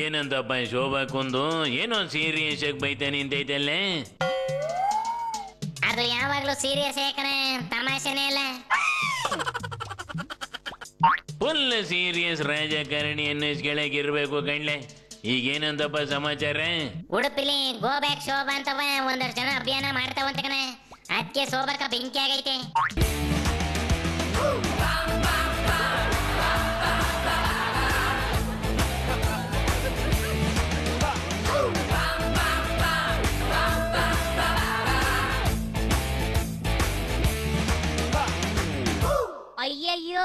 ಏನಂತಪ್ಪ ಶೋಭಾಕೊಂದು ಏನೋ ಸೀರಿಯಸ್ ಆಗಿ ಬೈತಾ ನಿಂತೈತಲ್ಲೇ? ಅದು ಯಾವಾಗ್ಲೂ ಸೀರಿಯಸ್ ಯಾಕನೆ, ತಮಾಷೆನೇ ಇಲ್ಲ. ಫುಲ್ ಸೀರಿಯಸ್ ರಾಜಕಾರಣಿ ಅನ್ನಿಸ್ಕೆಳಗಿರ್ಬೇಕು ಕಣ್ಲೆ. ಈಗೇನಂತಪ್ಪ ಸಮಾಚಾರ? ಉಡುಪಿಲಿ ಗೋ ಬ್ಯಾಕ್ ಶೋಭಾ ಅಂತವ ಒಂದಷ್ಟು ಜನ ಅಭಿಯಾನ ಮಾಡ್ತಾವಂತ ಕಣ. ಅದಕ್ಕೆ ಶೋಭಾಕ ಬೆಂಕಿ ಆಗೈತೆ. ಅಯ್ಯಯ್ಯೋ,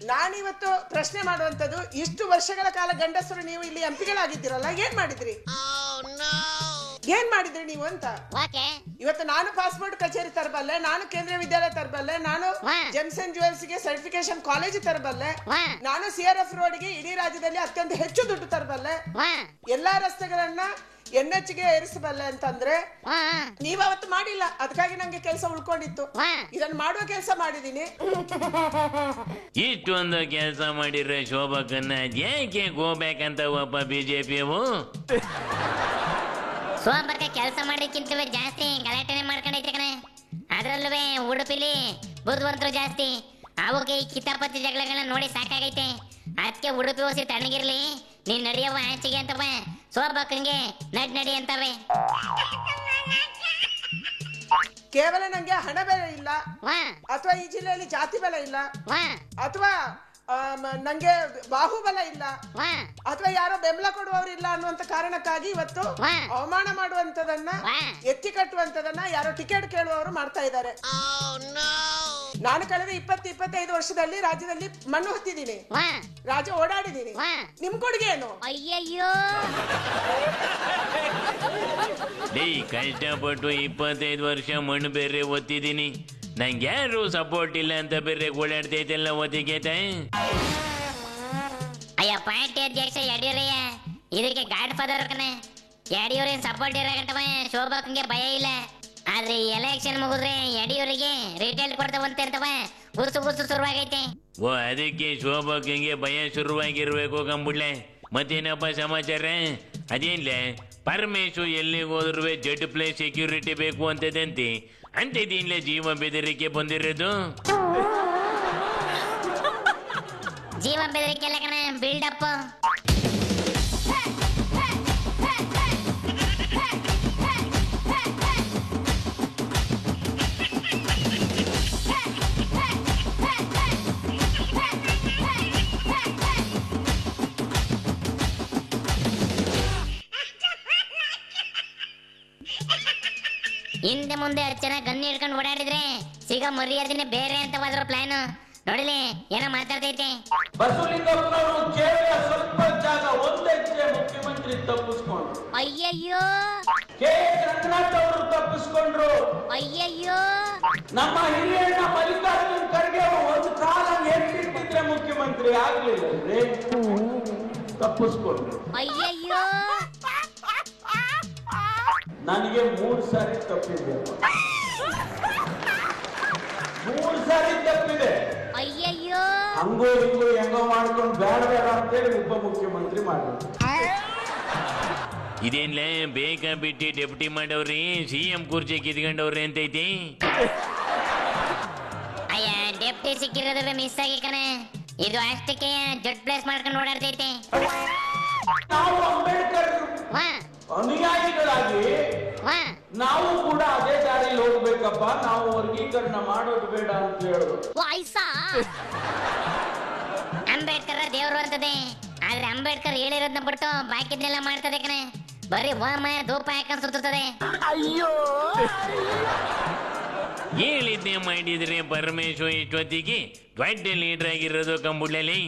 ನಾನಿವತ್ತು ಪ್ರಶ್ನೆ ಮಾಡುವಂತದ್ದು, ಇಷ್ಟು ವರ್ಷಗಳ ಕಾಲ ಗಂಡಸರು ನೀವು ಇಲ್ಲಿ ಎಂಪಿಗಳಾಗಿದ್ದೀರಲ್ಲ, ಏನ್ ಮಾಡಿದ್ರಿ? ಏನ್ ಮಾಡಿದ್ರಿ ನೀವು ಅಂತ. ಇವತ್ತು ನಾನು ಪಾಸ್ಪೋರ್ಟ್ ಕಚೇರಿ ತರಬಲ್ಲೆ, ನಾನು ಕೇಂದ್ರೀಯ ವಿದ್ಯಾಲಯ ತರಬಲ್ಲೆ, ನಾನು ಜೆಮ್ಸನ್ ಜುವೆಲ್ಸ್ ಗೆ ಸರ್ಟಿಫಿಕೇಶನ್ ಕಾಲೇಜ್ ತರಬಲ್ಲೆ, ನಾನು CRF ರೋಡ್ಗೆ ಇಡೀ ರಾಜ್ಯದಲ್ಲಿ ಅತ್ಯಂತ ಹೆಚ್ಚು ದುಡ್ಡು ತರಬಲ್ಲೆ, ಎಲ್ಲಾ ರಸ್ತೆಗಳನ್ನ NH ಗೆ ಏರಿಸಬಲ್ಲೆ ಅಂತಂದ್ರೆ ನೀವ್ ಅವತ್ತು ಮಾಡಿಲ್ಲ. ಅದಕ್ಕಾಗಿ ನಂಗೆ ಕೆಲಸ ಉಳ್ಕೊಂಡಿತ್ತು. ಇದನ್ನ ಮಾಡುವ ಕೆಲಸ ಮಾಡಿದೀನಿ. ಇಷ್ಟೊಂದು ಕೆಲಸ ಮಾಡಿದ್ರೆ ಶೋಭಕನ್ನ ಯಾಕೆ ಗೋಬೇಕಂತ ಒಬ್ಬ ಬಿಜೆಪಿಯವು ಸೋಮವಾರ ಕೆಲಸ ಮಾಡೋಕ್ಕಿಂತ ಜಾಸ್ತಿ ಗಲಾಟೆನೆ ಮಾಡ್ಕೊಂಡೈತೆ ಕಣೆ. ಅದ್ರಲ್ಲೂ ಉಡುಪಿಲಿ ಬುದ್ಧಿವಂತರು ಜಾಸ್ತಿ. ಅವಕ್ಕೆ ಈ ಕಿತಾಪತಿ ಜಗಳಗಳನ್ನ ನೋಡಿ ಸಾಕಾಗೈತೆ. ಅದಕ್ಕೆ ಉಡುಪಿ ಹೋಸಿ ತಣ್ಣಗಿರ್ಲಿ, ನೀನ್ ನಡಿಯವ ಆಚೆಗೆ ಅಂತವ, ಸೋಬಕ್ಕಂಗೆ ನಡಿ ಅಂತವೆ. ಕೇವಲ ನಂಗೆ ಹಣ ಬೆಲೆ ಇಲ್ಲ, ಅಥವಾ ಈ ಜಿಲ್ಲೆಯಲ್ಲಿ ಜಾತಿ ಬೆಲೆ ಇಲ್ಲ, ಅಥವಾ ನಂಗೆ ಬಾಹುಬಲ ಇಲ್ಲ, ಅಥವಾ ಯಾರೋ ಬೆಂಬಲ ಕೊಡುವವರಿಲ್ಲ ಅನ್ನುವಂತ ಕಾರಣಕ್ಕಾಗಿ ಇವತ್ತು ಅವಮಾನ ಮಾಡುವಂತದನ್ನ, ಎತ್ತಿ ಕಟ್ಟುವಂತದನ್ನ ಯಾರೋ ಟಿಕೆಟ್ ಕೇಳುವವರು ಮಾಡ್ತಾ ಇದ್ದಾರೆ. ನಾನು ಕಳೆದ 20-25 ವರ್ಷದಲ್ಲಿ ರಾಜ್ಯದಲ್ಲಿ ಮಣ್ಣು ಹೊತ್ತಿದ್ದೀನಿ, ರಾಜ್ಯ ಓಡಾಡಿದ್ದೀನಿ. ನಿಮ್ ಕೊಡುಗೆ ಏನು? ಅಯ್ಯಯ್ಯೋ, ಕಷ್ಟಪಟ್ಟು 25 ವರ್ಷ ಮಣ್ಣು ಬೇರೆ ಒತ್ತಿದ್ದೀನಿ, ನಂಗೆ ಯಾರು ಸಪೋರ್ಟ್ ಇಲ್ಲ ಅಂತ ಬೇರೆ ಓಡಾಡ್ತೈತೆಲ್ಲ ಒತ್ತಿಗೆತ. ಅಯ್ಯ ಪಾರ್ಟಿ ಅಧ್ಯಕ್ಷ ಯಡಿಯೂರಯ್ಯ ಇದಕ್ಕೆ ಗಾಡ್ ಫಾದರ್ ಕಣೆ. ಯಡಿಯೂರಿನ ಸಪೋರ್ಟ್ ಇರಗಂಟವ ಶೋಭಾಕಂಗೆ ಭಯ ಇಲ್ಲ. ಆದ್ರೆ ಎಲೆಕ್ಷನ್ ಮುಗಿದ್ರೆ ಯಡಿಯೂರಿಗೆ ರಿಟೈರ್ಡ್ ಕೊಡ್ತಾವಂತೆ ಅಂತವ ಗುರ್ಸು ಶುರುವಾಗೈತೆ. ಓ, ಅದಕ್ಕೆ ಶೋಭಾಕಂಗೆ ಭಯ ಶುರುವಾಗಿರ್ಬೇಕು ಕಂಬುಳ್ಳೆ. ಮತ್ತೇನಪ್ಪ ಸಮಾಚಾರ? ಅದೇನ್ಲೆ ಪರಮೇಶು ಎಲ್ಲಿಗೆ ಹೋದ್ರು ಜಡ್ ಪ್ಲೇ ಸೆಕ್ಯೂರಿಟಿ ಬೇಕು ಅಂತದಂತೆ, ಅಂತಿದ್ದೀನ್ಲೆ ಜೀವ ಬೆದರಿಕೆ ಬಂದಿರೋದು. ಜೀವ ಬೆದರಿಕೆ ಎಲ್ಲ ಕಣ, ಬಿಲ್ಡಪ್. ಹಿಂದೆ ಮುಂದೆ 10 ಜನ ಗನ್ ಹಿಡ್ಕೊಂಡು ಓಡಾಡಿದ್ರೆ ಸಿಗ ಮರ್ಯಾದನೆ ಬೇರೆ ಅಂತ ಹೋದ್ರ ಪ್ಲಾನ್. ನೋಡಿಲಿ ಏನೋ ಮಾತಾಡ್ತೈತೆ. ಬಸವಲಿಂಗಪ್ಪನವರು ಕೇವಲ ಸ್ವಲ್ಪ ಜಾಗ ಒಂದಕ್ಕೆ ಮುಖ್ಯಮಂತ್ರಿ ತಪ್ಪಿಸ್ಕೊಂಡ್ರು. ಅಯ್ಯಯ್ಯೋ, ರಂಗನಾಥ್ ಅವರು ತಪ್ಪಿಸ್ಕೊಂಡ್ರು. ಅಯ್ಯಯ್ಯೋ, ನಮ್ಮ ಹಿರಿಯಣ್ಣ ಮಲ್ಲಿಕಾರ್ಜುನ್ ಖರ್ಗೆ ಒಂದು ಕಾಲ ಎತ್ತಿಟ್ಟಿದ್ರೆ ಮುಖ್ಯಮಂತ್ರಿ ಆಗ್ಲಿಲ್ಲ, ತಪ್ಪಿಸ್ಕೊಂಡ್ರು. ಅಯ್ಯಯ್ಯೋ, ನನಗೆ 3 ಸಾರಿ ತಪ್ಪಿದೆ, 3 ಸಾರಿ ತಪ್ಪಿದೆ. ಅಯ್ಯಯ್ಯೋ, ಹಂಗೋ ಹಿಂಗೋ ಹೆಂಗೋ ಮಾಡ್ಕೊಂಡು ಬೇಡ ಅಂತೇಳಿ ಉಪಮುಖ್ಯಮಂತ್ರಿ ಮಾಡಿದ್ರು. ಇದೇನ್ಲೇ ಬೇಕಾ ಬಿಟ್ಟು ಡೆಪ್ಯೂಟಿ ಮಾಡವ್ರಿ, CM ಕುರ್ಚಿ ಕಿತ್ಕೊಂಡವ್ರಿ ಅಂತೈತಿ. ಅಯ್ಯ ಡೆಪ್ಟಿ ಸಿಕ್ಕಿರೋದ್ರೆ ಮಿಸ್ ಆಗಿ ಕಣೆ. ಇದು ಅಷ್ಟಕ್ಕೆ ಜಡ್ ಪ್ಲೇಸ್ ಮಾಡ್ಕೊಂಡು ಓಡಾಡ್ತೈತೆ. ನಾವು ಅಂಬೇಡ್ಕರ್ ಅನುಯಾಯಿಗಳಾಗಿ ನಾವು ಕೂಡ ಅದೇ ದಾರಿಯಲ್ಲಿ ಹೋಗ್ಬೇಕಪ್ಪ, ನಾವು ವರ್ಗೀಕರಣ ಮಾಡೋದು ಬೇಡ ಅಂತ ಹೇಳುದು. ಅಂಬೇಡ್ಕರ್ ದೇವ್ರು ಅಂತದೆ, ಆದ್ರೆ ಅಂಬೇಡ್ಕರ್ ಹೇಳಿರೋದನ್ನ ಬಿಟ್ಟು ಬಾಕಿದ್ನೆಲ್ಲ ಮಾಡ್ತದೆ ಕಣೆ. ಬರೀ ಹೋಮ ಧೂಪ ಹಾಕೊಂಡ್ ಸುತ್ತದೆ. ಅಯ್ಯೋ, ಹೇಳಿದ್ದೆ ಮಾಡಿದ್ರೆ ಪರಮೇಶ್ವರ್ ಇಷ್ಟೊತ್ತಿಗೆ ದೊಡ್ಡ ಲೀಡರ್ ಆಗಿರೋದು ಕಂಬುಳ್ಳಲಿ.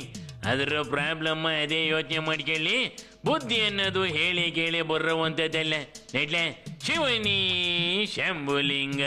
ಅದರ ಪ್ರಾಬ್ಲಮ್ ಅದೇ ಯೋಚನೆ ಮಾಡ್ಕೊಳ್ಳಿ. ಬುದ್ಧಿ ಅನ್ನೋದು ಹೇಳಿ ಕೇಳಿ ಬರುವಂತದ್ದಲ್ಲ. ನೆಡ್ಲೆ ಶಿವನಿ ಶಂಭುಲಿಂಗ.